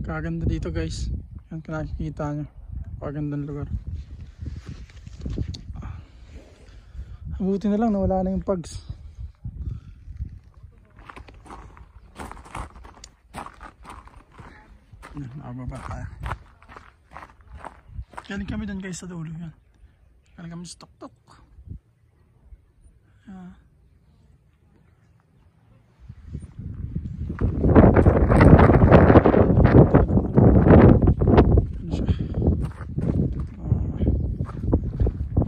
Kaganda dito guys. Yan nakikita nyo. Kagandang lugar. Buti na lang nawala na yung pugs. Yan, nakababa tayo. Galing kami dun guys sa dulo. Yan. Galing kami sa tok-tok.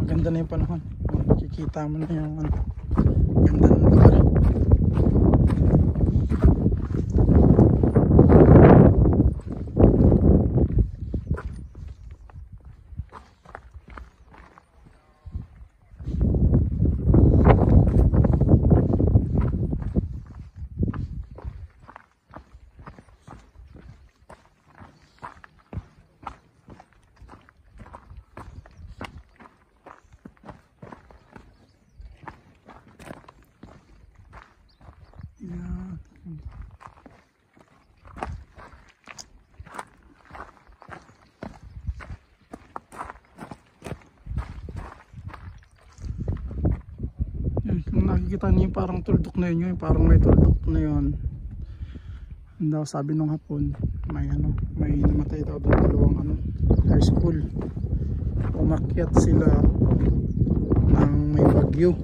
Maganda na yung panahon. Makikita mo na yung ganda ng lugar. Yeah. Kung nakikita niyo parang tuldok na yun, parang may tuldok na yun. Ang daw sabi nung hapon, may namatay daw doon dalawang high school. Umakyat sila ng may bagyo.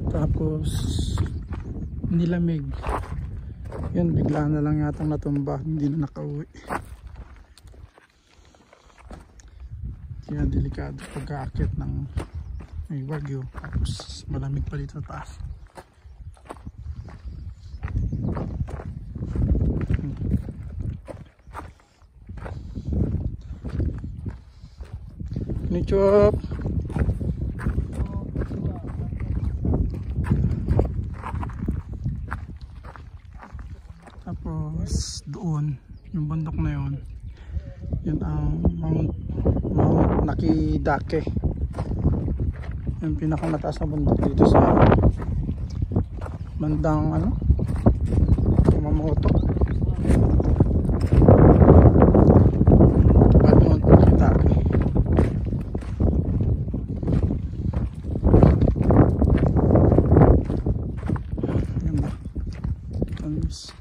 Tapos nilamig. Yun, bigla na lang yatang natumba, hindi na nakauwi. Kaya delikado pag-aakyat ng may bagyo, tapos malamig pa dito sa taas. Nichop. Tapos doon, yung bundok na yun, yun ang Mount Nakidake. Yung pinakamataas na bundok dito sa bandang Kumamoto. Mount Nakidake. Ganda. Tapos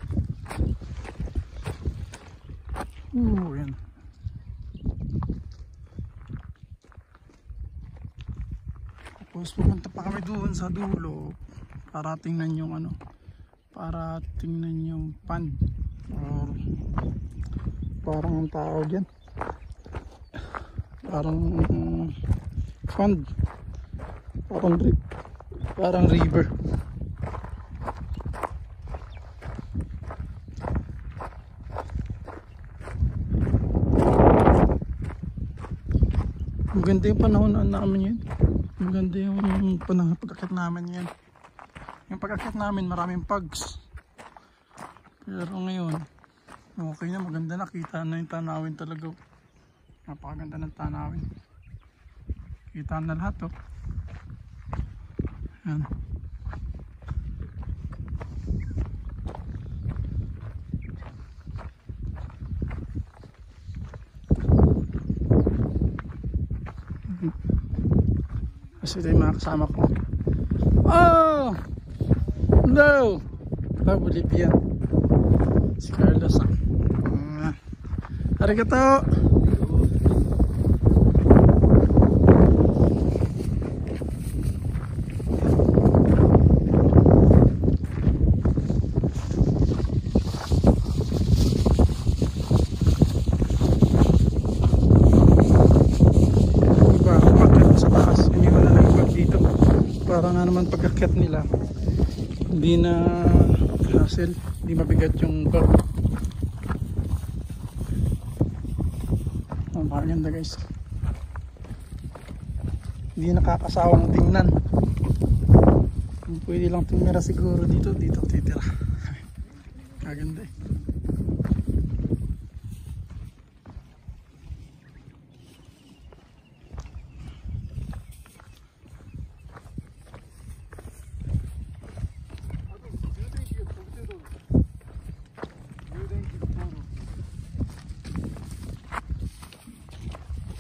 yan. Tapos pumunta pa kami doon sa dulo para tingnan yung para tingnan yung pond, or parang ang tao dyan, parang pond, parang river. Maganda yung panahon namin yun. Maganda yung panahon pag-akit namin yan. Yung pag-akit namin maraming pugs. Pero ngayon okay na, maganda na. Kita na yung tanawin talaga. Napakaganda ng tanawin. Kita na lahat yan. Kasi ito yung mga kasama ko. Oh! No! Bolivian. Si Carlos. Arigato! Para nga naman pag-akyat nila hindi na hassle, hindi mabigat yung bag. Ang maganda guys, hindi nakakasawang tingnan. Kung pwede lang tumira siguro dito titira. Kaganda eh.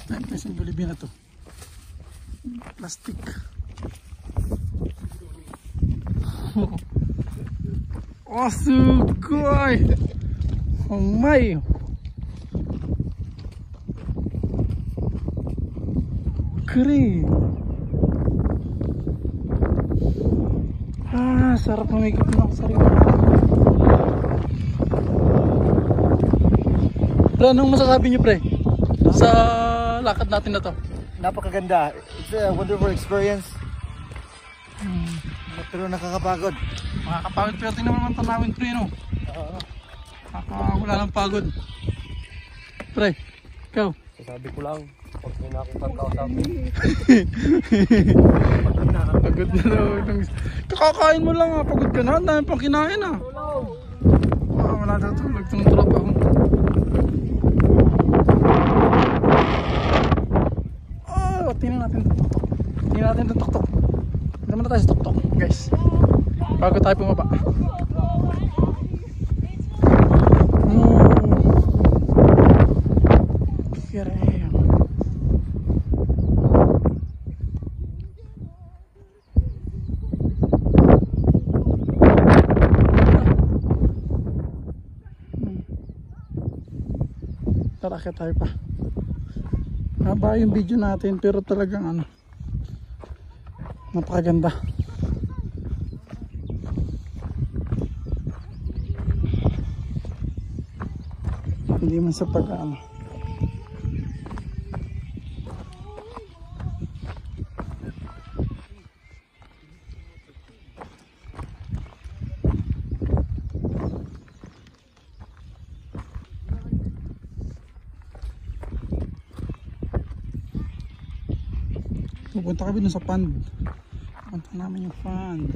Time na sa Bolivia na to. Plastic. Oh, sugoi! Oh my! Kering! Ah, sarap umikot ng sarili. Pre, anong masasabi niyo, pre? Sa lakad natin na to? Napakaganda. It's a wonderful experience. Pero nakakapagod. Makakapagod, pero tingnan mo naman tanawin, pre, no? Wala ng pagod. Pre, ikaw? Sasabi ko lang, pag may nakitang kausapin. Pagod na daw. Kakakain mo lang, pagod ka na. Ang dami pang kinain, wala daw tulog itong tropa ko. Tingnan natin itong tuktok. Tingnan natin itong tuktok. Tingnan muna tayo sa tuktok, guys. Bago tayo bumaba. Kireo. Tara, kaya tayo pa. Haba yung video natin pero talagang napakaganda. Hindi man sa pag pupunta kami dun sa pond. Punta namin yung pond.